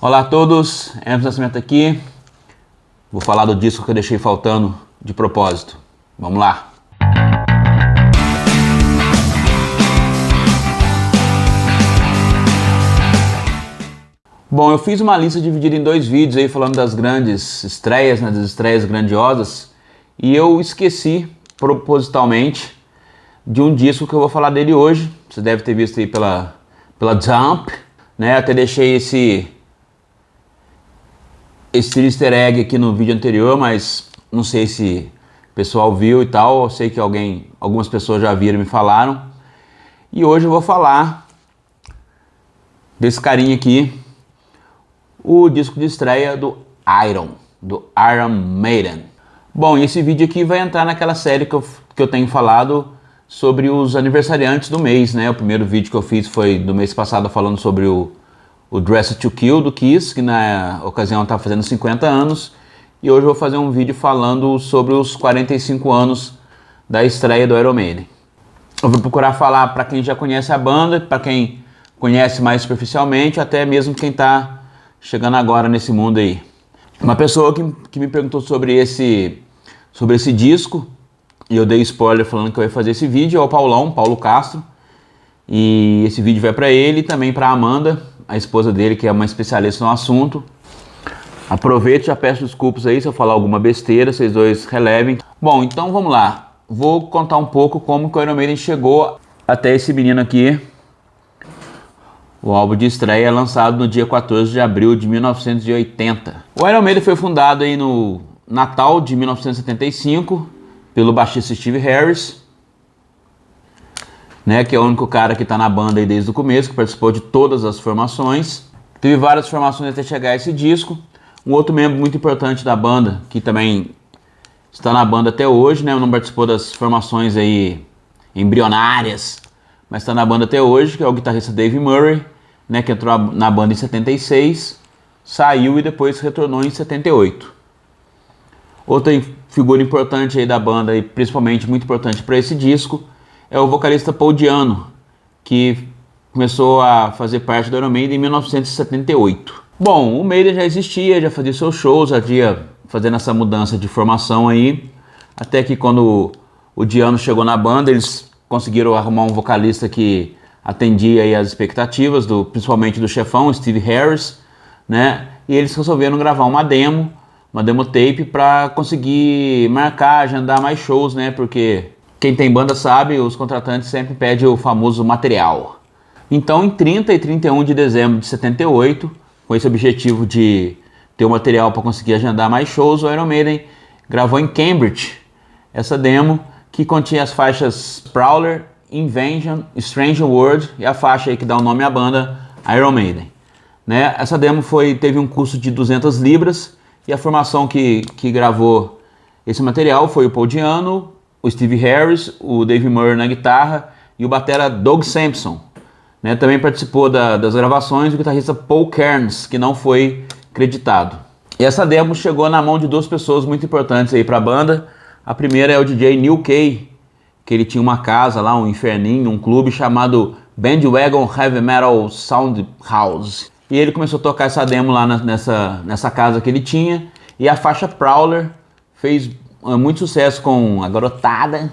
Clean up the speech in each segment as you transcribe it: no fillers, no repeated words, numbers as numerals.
Olá a todos, Emerson Nascimento aqui. Vou falar do disco que eu deixei faltando de propósito. Vamos lá! Bom, eu fiz uma lista dividida em dois vídeos aí falando das grandes estreias, das estreias grandiosas, e eu esqueci propositalmente de um disco que eu vou falar dele hoje. Você deve ter visto aí pela Jump, né? Até deixei esse easter egg aqui no vídeo anterior, mas não sei se o pessoal viu e tal. Eu sei que algumas pessoas já viram e me falaram. E hoje eu vou falar desse carinha aqui, o disco de estreia do Iron Maiden. Bom, e esse vídeo aqui vai entrar naquela série que eu tenho falado sobre os aniversariantes do mês, né? O primeiro vídeo que eu fiz foi do mês passado falando sobre o Dressed to Kill do Kiss, que na ocasião estava fazendo 50 anos. E hoje eu vou fazer um vídeo falando sobre os 45 anos da estreia do Iron Maiden. Eu vou procurar falar para quem já conhece a banda, para quem conhece mais superficialmente, até mesmo quem está chegando agora nesse mundo aí. Uma pessoa que me perguntou sobre esse disco, e eu dei spoiler falando que eu ia fazer esse vídeo, é o Paulo Castro. E esse vídeo vai para ele e também para a Amanda, a esposa dele, que é uma especialista no assunto. Aproveito e já peço desculpas aí se eu falar alguma besteira, vocês dois relevem. Bom, então vamos lá. Vou contar um pouco como que o Iron Maiden chegou até esse menino aqui. O álbum de estreia é lançado no dia 14 de abril de 1980. O Iron Maiden foi fundado aí no Natal de 1975 pelo baixista Steve Harris, né, que é o único cara que está na banda aí desde o começo, que participou de todas as formações. Teve várias formações até chegar a esse disco. Um outro membro muito importante da banda, que também está na banda até hoje, né, não participou das formações aí embrionárias, mas está na banda até hoje, que é o guitarrista Dave Murray, né, que entrou na banda em 76, saiu e depois retornou em 78. Outra figura importante aí da banda, e principalmente muito importante para esse disco, é o vocalista Paul Di'Anno, que começou a fazer parte do Iron Maiden em 1978. Bom, o Maiden já existia, já fazia seus shows, já ia fazendo essa mudança de formação aí, até que quando o Di'Anno chegou na banda, eles conseguiram arrumar um vocalista que atendia aí as expectativas, principalmente do chefão, Steve Harris, né? E eles resolveram gravar uma demo tape para conseguir marcar, agendar mais shows, né? Porque quem tem banda sabe, os contratantes sempre pedem o famoso material. Então, em 30 e 31 de dezembro de 78, com esse objetivo de ter o material para conseguir agendar mais shows, o Iron Maiden gravou em Cambridge essa demo que continha as faixas Prowler, Invention, Strange World e a faixa aí que dá o nome à banda, Iron Maiden. Né? Essa demo teve um custo de 200 libras e a formação que gravou esse material foi o Paul Di'Anno, o Steve Harris, o Dave Murray na guitarra e o batera Doug Sampson. Né? Também participou das gravações o guitarrista Paul Kearns, que não foi creditado. E essa demo chegou na mão de duas pessoas muito importantes aí para a banda. A primeira é o DJ Neil Kay, que ele tinha uma casa lá, um inferninho, um clube chamado Bandwagon Heavy Metal Sound House. E ele começou a tocar essa demo lá nessa casa que ele tinha. E a faixa Prowler fez muito sucesso com a garotada.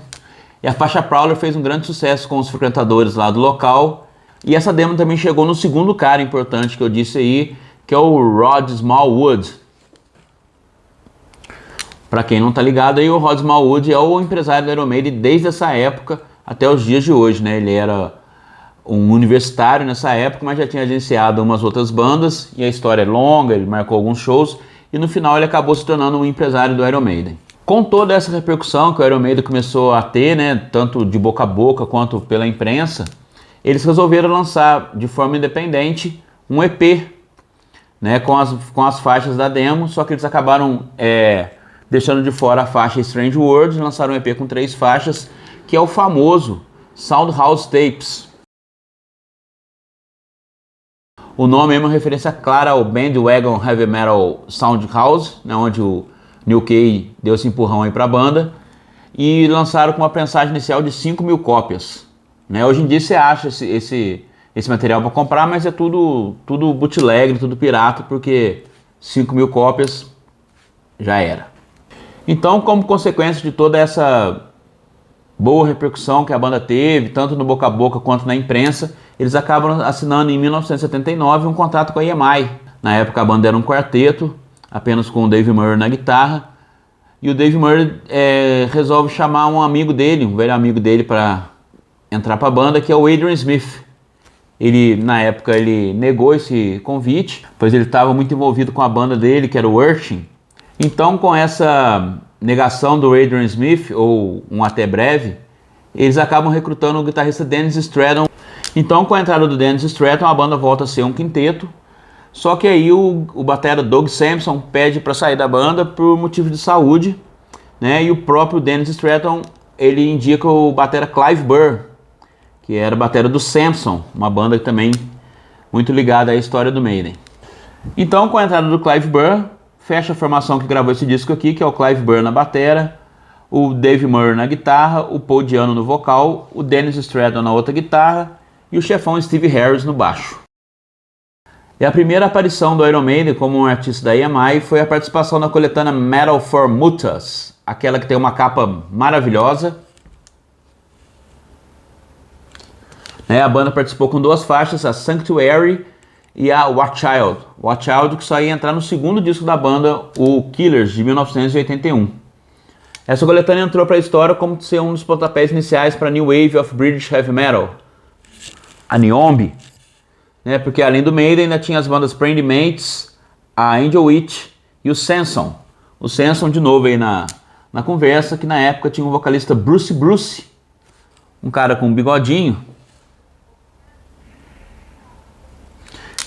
E a faixa Prowler fez um grande sucesso com os frequentadores lá do local. E essa demo também chegou no segundo cara importante que eu disse aí, que é o Rod Smallwood. Para quem não tá ligado aí, o Rod Smallwood é o empresário do Iron Maiden desde essa época até os dias de hoje, né? Ele era um universitário nessa época, mas já tinha agenciado umas outras bandas, e a história é longa, ele marcou alguns shows, e no final ele acabou se tornando um empresário do Iron Maiden. Com toda essa repercussão que o Iron Maiden começou a ter, né, tanto de boca a boca quanto pela imprensa, eles resolveram lançar de forma independente um EP, né, com as faixas da demo, só que eles acabaram deixando de fora a faixa Strange World e lançaram um EP com 3 faixas, que é o famoso Soundhouse Tapes. O nome é uma referência clara ao Bandwagon Heavy Metal Soundhouse, né, onde o Neil Kay deu esse empurrão aí para a banda, e lançaram com uma prensagem inicial de 5.000 cópias. Né? Hoje em dia você acha esse esse material para comprar, mas é tudo bootleg, tudo pirata, porque 5.000 cópias já era. Então, como consequência de toda essa boa repercussão que a banda teve, tanto no boca a boca quanto na imprensa, eles acabam assinando em 1979 um contrato com a EMI. Na época a banda era um quarteto, apenas com o Dave Murray na guitarra, e o Dave Murray resolve chamar um amigo dele, um velho amigo dele, para entrar para a banda, que é o Adrian Smith. Na época, ele negou esse convite, pois ele estava muito envolvido com a banda dele, que era o Urchin. Então, com essa negação do Adrian Smith, ou um até breve, eles acabam recrutando o guitarrista Dennis Stratton. Então, com a entrada do Dennis Stratton, a banda volta a ser um quinteto, só que aí o batera Doug Sampson pede para sair da banda por motivo de saúde, né? E o próprio Dennis Stratton, ele indica o batera Clive Burr, que era a batera do Sampson, uma banda também muito ligada à história do Maiden. Então, com a entrada do Clive Burr, fecha a formação que gravou esse disco aqui, que é o Clive Burr na batera, o Dave Murray na guitarra, o Paul Di'Anno no vocal, o Dennis Stratton na outra guitarra e o chefão Steve Harris no baixo. E a primeira aparição do Iron Maiden como um artista da EMI foi a participação na coletânea Metal for Mutas, aquela que tem uma capa maravilhosa. A banda participou com 2 faixas, a Sanctuary e a What Child. What Child, que só ia entrar no segundo disco da banda, o Killers, de 1981. Essa coletânea entrou para a história como ser um dos pontapés iniciais para a New Wave of British Heavy Metal, a NIOMB, porque além do Maiden ainda tinha as bandas Praying Mates, a Angel Witch e o Samson. O Samson, de novo aí na conversa, que na época tinha um vocalista Bruce, um cara com um bigodinho,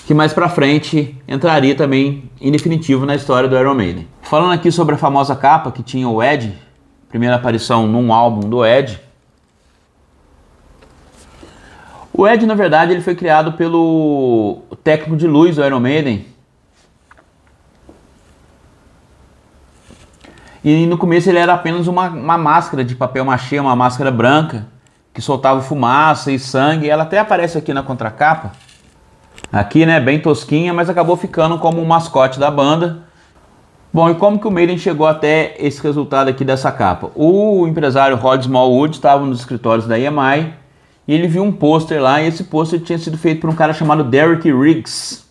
que mais pra frente entraria também em definitivo na história do Iron Maiden. Falando aqui sobre a famosa capa que tinha o Ed, primeira aparição num álbum do Ed. O Ed, na verdade, ele foi criado pelo técnico de luz do Iron Maiden. E no começo ele era apenas uma máscara de papel machê, uma máscara branca, que soltava fumaça e sangue. Ela até aparece aqui na contracapa. Aqui, bem tosquinha, mas acabou ficando como um mascote da banda. Bom, e como que o Maiden chegou até esse resultado aqui dessa capa? O empresário Rod Smallwood estava nos escritórios da EMI e ele viu um pôster lá, e esse pôster tinha sido feito por um cara chamado Derek Riggs.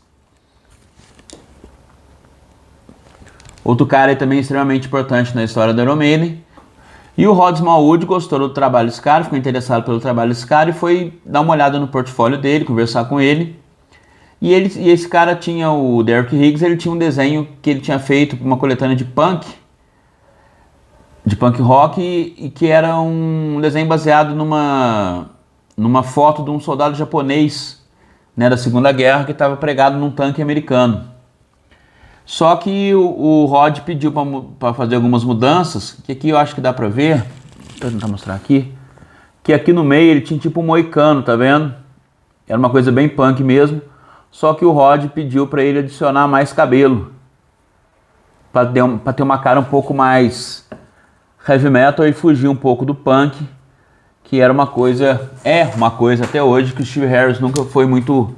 Outro cara também extremamente importante na história do Iron Maiden. E o Rod Smallwood gostou do trabalho desse cara, ficou interessado pelo trabalho desse cara e foi dar uma olhada no portfólio dele, conversar com ele. E esse cara tinha, o Derek Riggs, ele tinha um desenho que ele tinha feito para uma coletânea de punk rock, e que era um desenho baseado numa foto de um soldado japonês, da Segunda Guerra, que estava pregado num tanque americano. Só que o Rod pediu para fazer algumas mudanças, que aqui eu acho que dá para ver, vou tentar mostrar aqui, que aqui no meio ele tinha tipo um moicano, tá vendo? Era uma coisa bem punk mesmo. Só que o Rod pediu para ele adicionar mais cabelo, para ter uma cara um pouco mais heavy metal e fugir um pouco do punk, que era uma coisa até hoje que o Steve Harris nunca foi muito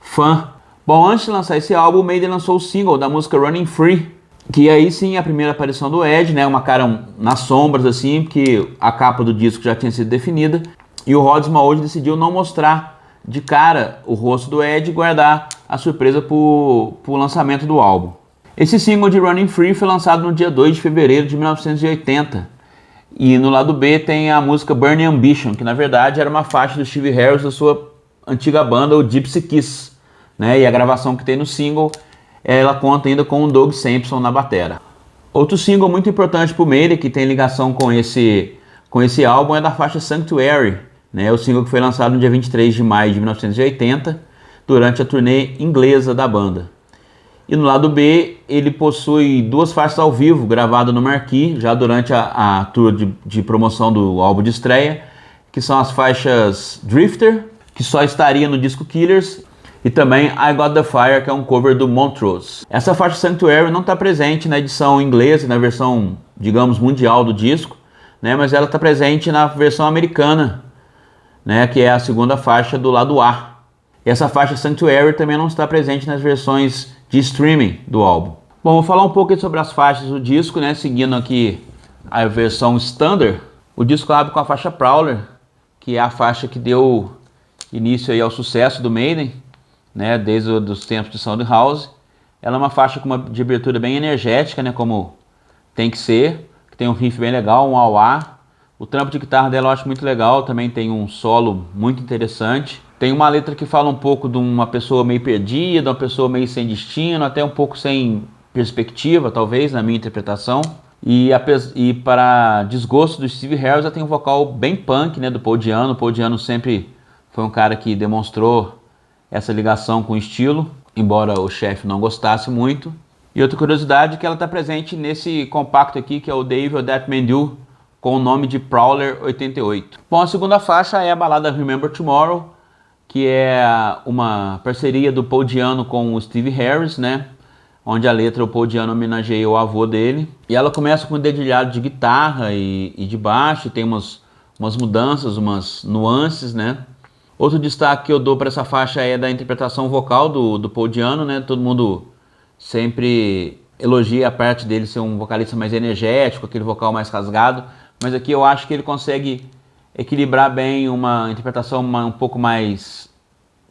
fã. Bom, antes de lançar esse álbum, o Maiden lançou o single da música Running Free, que aí sim é a primeira aparição do Ed, uma cara nas sombras assim, porque a capa do disco já tinha sido definida, e o Rod Smallwood decidiu não mostrar de cara o rosto do Ed e guardar a surpresa pro lançamento do álbum. Esse single de Running Free foi lançado no dia 2 de fevereiro de 1980. E no lado B tem a música Burning Ambition, que na verdade era uma faixa do Steve Harris da sua antiga banda, o Gypsy Kiss. E a gravação que tem no single, ela conta ainda com o Doug Sampson na batera. Outro single muito importante pro Maiden, que tem ligação com esse álbum, é da faixa Sanctuary, o single que foi lançado no dia 23 de maio de 1980, durante a turnê inglesa da banda. E no lado B, ele possui 2 faixas ao vivo, gravadas no Marquee, já durante a tour de promoção do álbum de estreia, que são as faixas Drifter, que só estaria no disco Killers, e também I Got The Fire, que é um cover do Montrose. Essa faixa Sanctuary não está presente na edição inglesa, na versão, digamos, mundial do disco, mas ela está presente na versão americana, que é a segunda faixa do lado A. E essa faixa Sanctuary também não está presente nas versões de streaming do álbum. Bom, vou falar um pouco sobre as faixas do disco, né? Seguindo aqui a versão standard. O disco abre com a faixa Prowler, que é a faixa que deu início aí ao sucesso do Maiden, né? Desde os tempos de Soundhouse. Ela é uma faixa com de abertura bem energética, né? Como tem que ser. Que tem um riff bem legal, um wah-wah. O trampo de guitarra dela eu acho muito legal. Também tem um solo muito interessante. Tem uma letra que fala um pouco de uma pessoa meio perdida, uma pessoa meio sem destino, até um pouco sem perspectiva, talvez, na minha interpretação. E para desgosto do Steve Harris, ela tem um vocal bem punk, né, do Paul Di'Anno. O Paul Di'Anno sempre foi um cara que demonstrou essa ligação com o estilo, embora o chefe não gostasse muito. E outra curiosidade é que ela está presente nesse compacto aqui, que é o The Evil That Man Do, com o nome de Prowler 88. Bom, a segunda faixa é a balada Remember Tomorrow, que é uma parceria do Paul Di'Anno com o Steve Harris, né? Onde a letra o Paul Di'Anno homenageia o avô dele. E ela começa com um dedilhado de guitarra e de baixo, e tem umas mudanças, umas nuances, né? Outro destaque que eu dou para essa faixa é da interpretação vocal do Paul Di'Anno, né? Todo mundo sempre elogia a parte dele ser um vocalista mais energético, aquele vocal mais rasgado, mas aqui eu acho que ele consegue equilibrar bem uma interpretação um pouco mais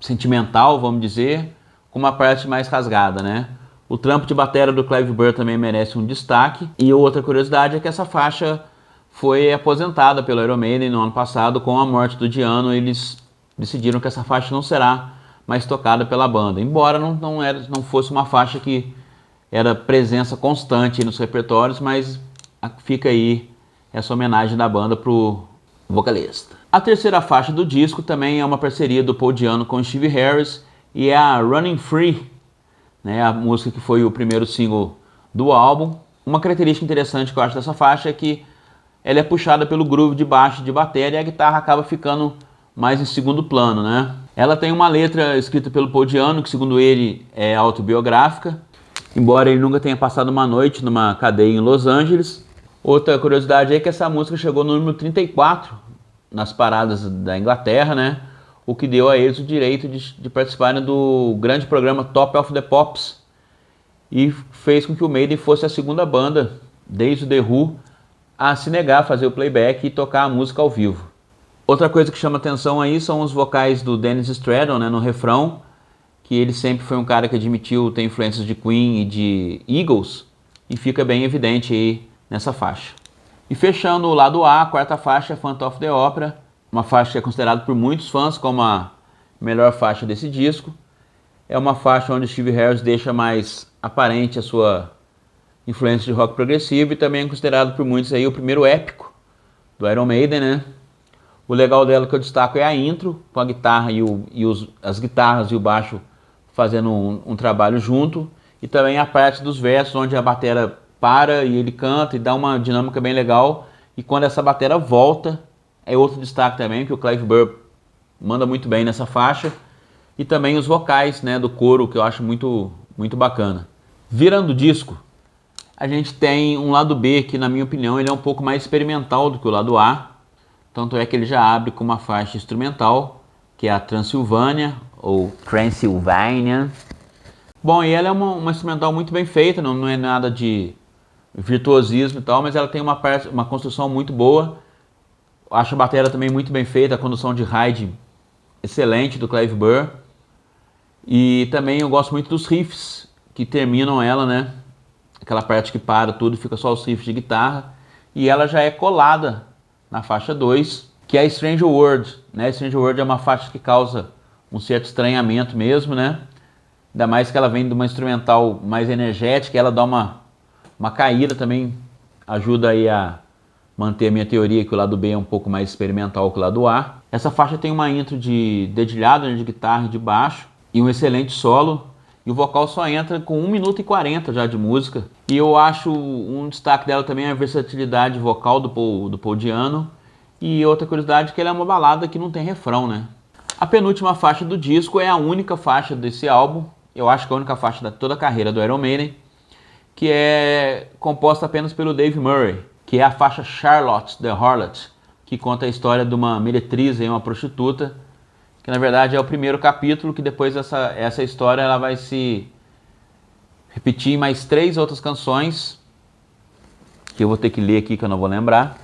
sentimental, vamos dizer, com uma parte mais rasgada, né? O trampo de bateria do Clive Burr também merece um destaque. E outra curiosidade é que essa faixa foi aposentada pelo Iron Maiden no ano passado. Com a morte do Di'Anno, eles decidiram que essa faixa não será mais tocada pela banda, embora não fosse uma faixa que era presença constante nos repertórios, mas fica aí essa homenagem da banda pro vocalista. A terceira faixa do disco também é uma parceria do Paul Di'Anno com Steve Harris e é a Running Free, né, a música que foi o primeiro single do álbum. Uma característica interessante que eu acho dessa faixa é que ela é puxada pelo groove de baixo de bateria e a guitarra acaba ficando mais em segundo plano, né? Ela tem uma letra escrita pelo Paul Di'Anno, que segundo ele é autobiográfica, embora ele nunca tenha passado uma noite numa cadeia em Los Angeles. Outra curiosidade é que essa música chegou no número 34 nas paradas da Inglaterra, né? O que deu a eles o direito de participarem do grande programa Top of the Pops e fez com que o Maiden fosse a segunda banda, desde o The Who, a se negar a fazer o playback e tocar a música ao vivo. Outra coisa que chama atenção aí são os vocais do Dennis Stratton, né, no refrão, que ele sempre foi um cara que admitiu ter influências de Queen e de Eagles, e fica bem evidente aí nessa faixa. E fechando o lado A, a quarta faixa é Phantom of the Opera, uma faixa que é considerada por muitos fãs como a melhor faixa desse disco. É uma faixa onde Steve Harris deixa mais aparente a sua influência de rock progressivo e também é considerado por muitos aí o primeiro épico do Iron Maiden, né? O legal dela que eu destaco é a intro, com a guitarra as guitarras e o baixo fazendo um trabalho junto, e também a parte dos versos onde a bateria para e ele canta e dá uma dinâmica bem legal, e quando essa bateria volta, é outro destaque também, que o Clive Burr manda muito bem nessa faixa, e também os vocais, né, do coro, que eu acho muito, muito bacana. Virando o disco, a gente tem um lado B, que na minha opinião ele é um pouco mais experimental do que o lado A, tanto é que ele já abre com uma faixa instrumental, que é a Transylvania, ou Transylvania. Bom, e ela é uma instrumental muito bem feita, não é nada de virtuosismo e tal, mas ela tem uma construção muito boa. Acho a bateria também muito bem feita, a condução de ride excelente do Clive Burr. E também eu gosto muito dos riffs que terminam ela, né? Aquela parte que para tudo, fica só os riffs de guitarra. E ela já é colada na faixa 2, que é a Stranger World, né? Stranger World é uma faixa que causa um certo estranhamento mesmo, né? Ainda mais que ela vem de uma instrumental mais energética, ela dá uma caída também, ajuda aí a manter a minha teoria que o lado B é um pouco mais experimental que o lado A. Essa faixa tem uma intro de dedilhado, né, de guitarra e de baixo, e um excelente solo, e o vocal só entra com 1 minuto e 40 já de música. E eu acho um destaque dela também a versatilidade vocal do Paul Di'Anno, e outra curiosidade é que ela é uma balada que não tem refrão, né? A penúltima faixa do disco é a única faixa desse álbum, eu acho que é a única faixa de toda a carreira do Iron Maiden, que é composta apenas pelo Dave Murray, que é a faixa Charlotte the Harlot, que conta a história de uma meretriz, uma prostituta, que na verdade é o primeiro capítulo, que depois essa história ela vai se repetir em mais 3 outras canções, que eu vou ter que ler aqui que eu não vou lembrar,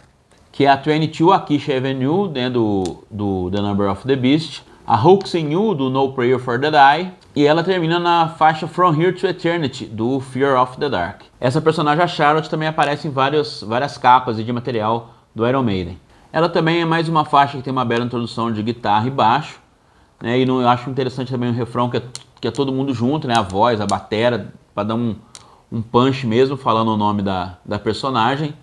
que é a 22 Acacia Avenue, né, do The Number of the Beast, a Hooks in You, do No Prayer for the Die, e ela termina na faixa From Here to Eternity, do Fear of the Dark. Essa personagem, a Charlotte, também aparece em várias capas de material do Iron Maiden. Ela também é mais uma faixa que tem uma bela introdução de guitarra e baixo, né, e eu acho interessante também o refrão que é todo mundo junto, né, a voz, a batera, para dar um punch mesmo, falando o nome da personagem.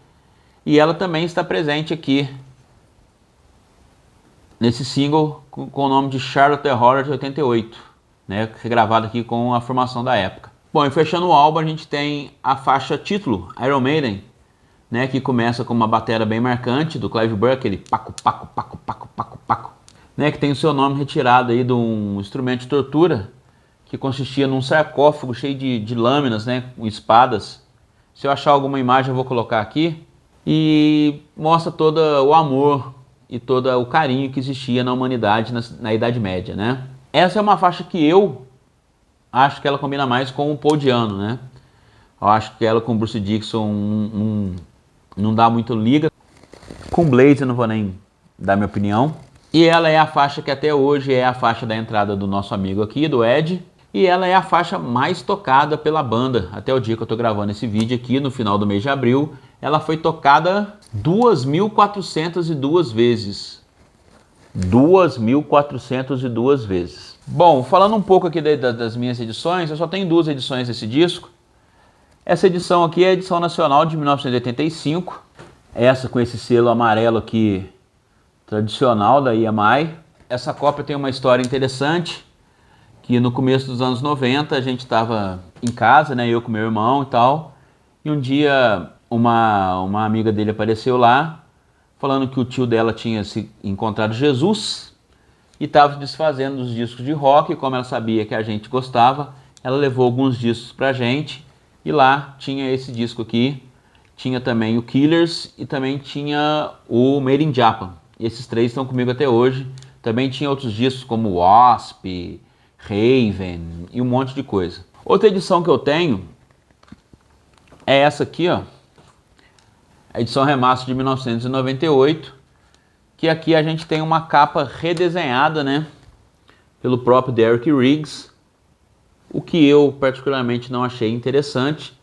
E ela também está presente aqui nesse single com o nome de Charlotte the Horror de 88, né, regravado aqui com a formação da época. Bom, e fechando o álbum a gente tem a faixa título, Iron Maiden, né, que começa com uma bateria bem marcante do Clive Burr, aquele paco, paco, paco, paco, paco, paco, né, que tem o seu nome retirado aí de um instrumento de tortura que consistia num sarcófago cheio de lâminas, né, com espadas. Se eu achar alguma imagem eu vou colocar aqui. E mostra todo o amor e todo o carinho que existia na humanidade na Idade Média, né? Essa é uma faixa que eu acho que ela combina mais com o Paul Di'Anno, né? Eu acho que ela com o Bruce Dickinson não dá muito liga. Com Blaze eu não vou nem dar minha opinião. E ela é a faixa que até hoje é a faixa da entrada do nosso amigo aqui, do Ed. E ela é a faixa mais tocada pela banda. Até o dia que eu tô gravando esse vídeo aqui, no final do mês de abril, ela foi tocada 2.402 vezes. 2.402 vezes. Bom, falando um pouco aqui das minhas edições, eu só tenho 2 edições desse disco. Essa edição aqui é a edição nacional de 1985. Essa com esse selo amarelo aqui, tradicional da EMI. Essa cópia tem uma história interessante, que no começo dos anos 90 a gente estava em casa, né, eu com meu irmão e tal, e um dia uma amiga dele apareceu lá, falando que o tio dela tinha se encontrado Jesus e estava desfazendo dos discos de rock, e como ela sabia que a gente gostava, ela levou alguns discos pra gente, e lá tinha esse disco aqui, tinha também o Killers e também tinha o Made in Japan. E esses 3 estão comigo até hoje. Também tinha outros discos como Wasp, Raven e um monte de coisa. Outra edição que eu tenho é essa aqui, ó. A edição remaster de 1998, que aqui a gente tem uma capa redesenhada, né, pelo próprio Derek Riggs, o que eu particularmente não achei interessante,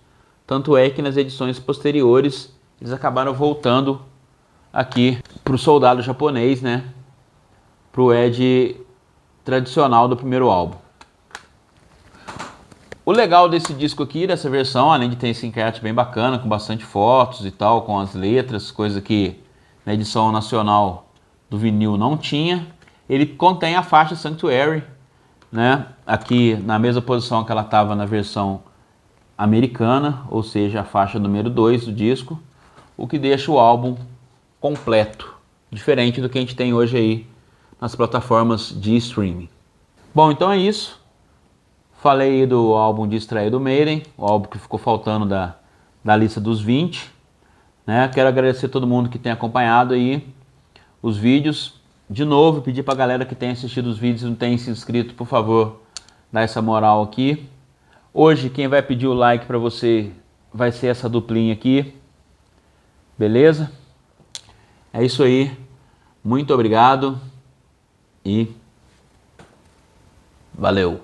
tanto é que nas edições posteriores eles acabaram voltando aqui para o soldado japonês, né, para o Ed tradicional do primeiro álbum. O legal desse disco aqui, dessa versão, além de ter esse encarte bem bacana, com bastante fotos e tal, com as letras, coisa que na edição nacional do vinil não tinha, ele contém a faixa Sanctuary, né, aqui na mesma posição que ela estava na versão americana, ou seja, a faixa número 2 do disco, o que deixa o álbum completo, diferente do que a gente tem hoje aí nas plataformas de streaming. Bom, então é isso. Falei do álbum de estreia do Maiden, o álbum que ficou faltando da lista dos 20. Né? Quero agradecer a todo mundo que tem acompanhado aí os vídeos. De novo, pedir para a galera que tem assistido os vídeos e não tem se inscrito, por favor, dar essa moral aqui. Hoje, quem vai pedir o like para você vai ser essa duplinha aqui. Beleza? É isso aí. Muito obrigado e valeu!